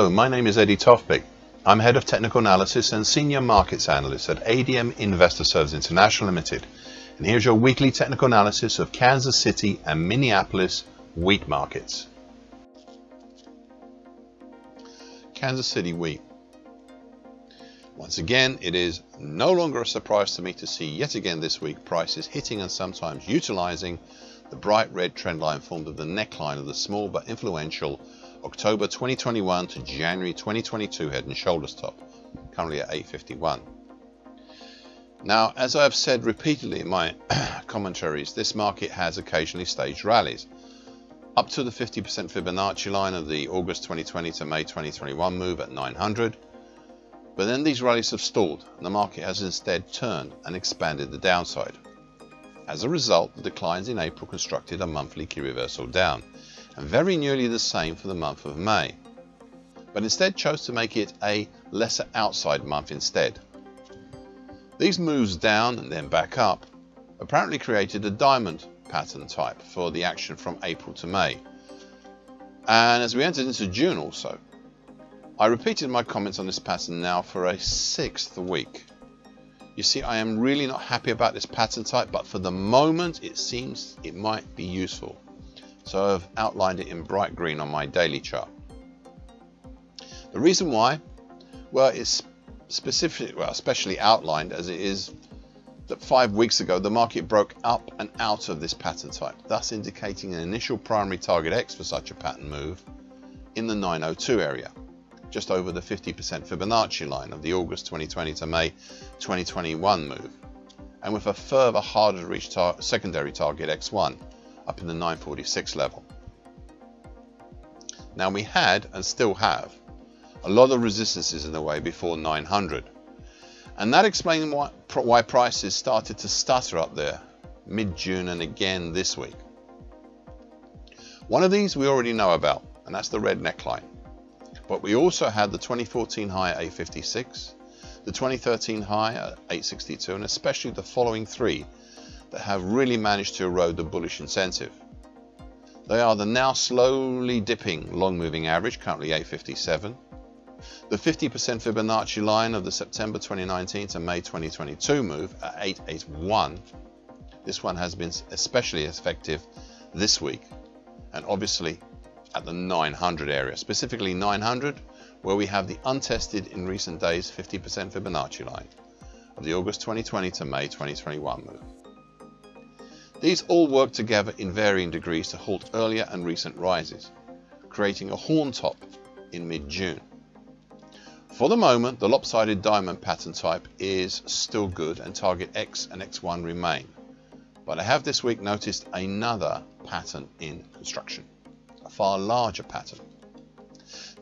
Hello, my name is Eddie Tofpik. I'm Head of Technical Analysis and Senior Markets Analyst at ADM Investor Services International Limited. And here's your weekly technical analysis of Kansas City and Minneapolis wheat markets. Kansas City wheat. Once again, it is no longer a surprise to me to see yet again this week prices hitting and sometimes utilizing the bright red trend line formed of the neckline of the small but influential October 2021 to January 2022 head and shoulders top, currently at 851. Now, as I have said repeatedly in my commentaries, this market has occasionally staged rallies up to the 50% Fibonacci line of the August 2020 to May 2021 move at 900. But then these rallies have stalled and the market has instead turned and expanded the downside. As a result, the declines in April constructed a monthly key reversal down, and very nearly the same for the month of May, but instead chose to make it a lesser outside month instead. These moves down and then back up apparently created a diamond pattern type for the action from April to May, and as we entered into June also. I repeated my comments on this pattern now for a sixth week. You see, I am really not happy about this pattern type, but for the moment it seems it might be useful. So I've outlined it in bright green on my daily chart. The reason why, well, it's especially outlined as it is that 5 weeks ago the market broke up and out of this pattern type, thus indicating an initial primary target X for such a pattern move in the 902 area, just over the 50% Fibonacci line of the August 2020 to May 2021 move, and with a further harder to reach secondary target X1 up in the 946 level. Now, we had and still have a lot of resistances in the way before 900, and that explains why prices started to stutter up there mid-June and again this week. One of these we already know about, and that's the red neckline, but we also had the 2014 high at 856, the 2013 high at 862, and especially the following three that have really managed to erode the bullish incentive. They are the now slowly dipping long moving average, currently 857, the 50% Fibonacci line of the September 2019 to May 2022 move at 881. This one has been especially effective this week, and obviously at the 900 area, specifically 900, where we have the untested in recent days 50% Fibonacci line of the August 2020 to May 2021 move. These all work together in varying degrees to halt earlier and recent rises, creating a horn top in mid-June. For the moment, the lopsided diamond pattern type is still good and target X and X1 remain, but I have this week noticed another pattern in construction, a far larger pattern.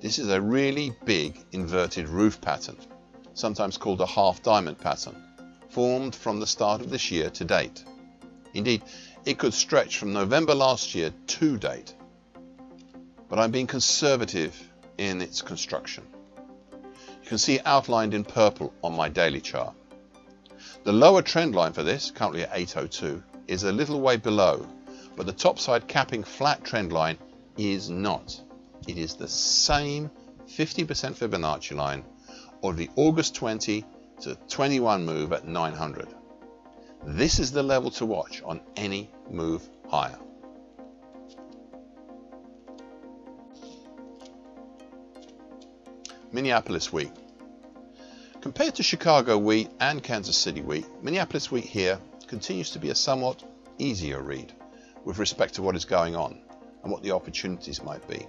This is a really big inverted roof pattern, sometimes called a half diamond pattern, formed from the start of this year to date. Indeed, it could stretch from November last year to date, but I'm being conservative in its construction. You can see it outlined in purple on my daily chart. The lower trend line for this, currently at 802, is a little way below, but the topside capping flat trend line is not. It is the same 50% Fibonacci line of the August 20 to 21 move at 900. This is the level to watch on any move higher. Minneapolis wheat. Compared to Chicago wheat and Kansas City wheat, Minneapolis wheat here continues to be a somewhat easier read with respect to what is going on and what the opportunities might be.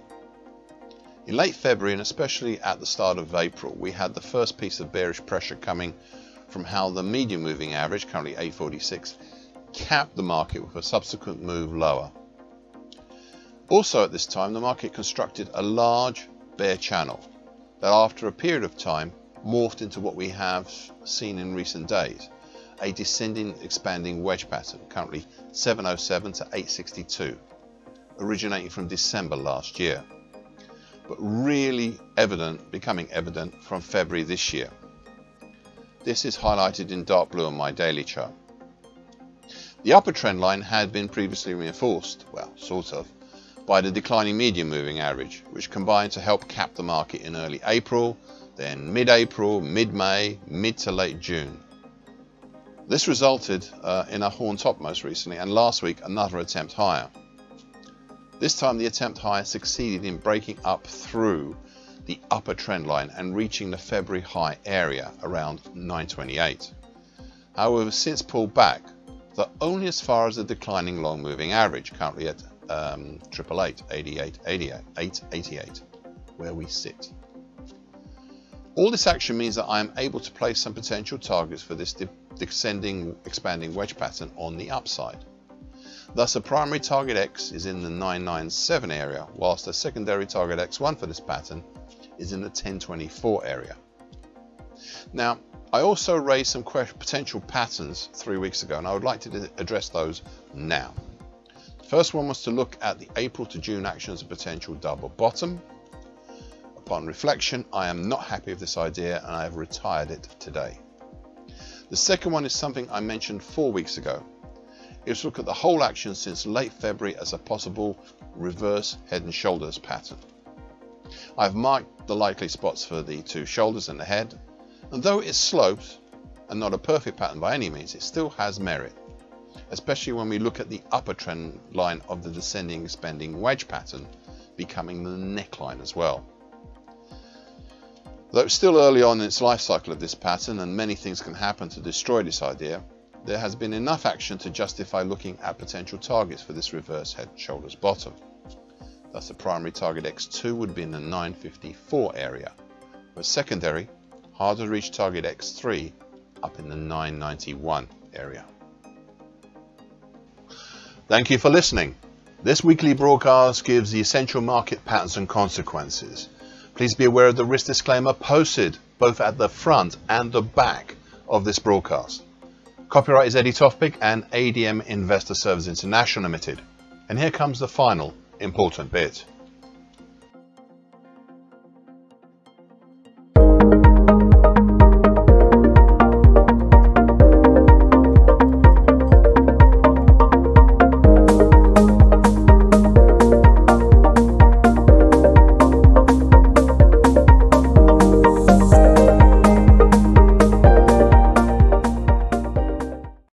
In late February and especially at the start of April, we had the first piece of bearish pressure coming from how the medium moving average, currently 846, capped the market with a subsequent move lower. Also at this time, the market constructed a large bear channel that after a period of time morphed into what we have seen in recent days, a descending expanding wedge pattern, currently 707 to 862, originating from December last year, but really becoming evident from February this year. This is highlighted in dark blue on my daily chart. The upper trend line had been previously reinforced, well, sort of, by the declining medium moving average, which combined to help cap the market in early April, then mid-April, mid-May, mid to late June. This resulted in a horn top most recently, and last week another attempt higher. This time the attempt higher succeeded in breaking up through the upper trend line and reaching the February high area around 928. However, since pulled back, though only as far as the declining long moving average, currently at 888, where we sit. All this action means that I am able to place some potential targets for this descending expanding wedge pattern on the upside. Thus, a primary target X is in the 997 area, whilst a secondary target X1 for this pattern is in the 1024 area. Now, I also raised some potential patterns 3 weeks ago, and I would like to address those now. The first one was to look at the April to June action as a potential double bottom. Upon reflection, I am not happy with this idea and I have retired it today. The second one is something I mentioned 4 weeks ago. It was to look at the whole action since late February as a possible reverse head and shoulders pattern. I've marked the likely spots for the two shoulders and the head, and though it slopes and not a perfect pattern by any means, it still has merit, especially when we look at the upper trend line of the descending expanding wedge pattern becoming the neckline as well. Though it's still early on in its life cycle of this pattern and many things can happen to destroy this idea, there has been enough action to justify looking at potential targets for this reverse head and shoulders bottom. Thus the primary target X2 would be in the 954 area, whereas secondary, harder to reach target X3 up in the 991 area. Thank you for listening. This weekly broadcast gives the essential market patterns and consequences. Please be aware of the risk disclaimer posted both at the front and the back of this broadcast. Copyright is Eddie Toftbig and ADM Investor Services International Limited. And here comes the final important bit.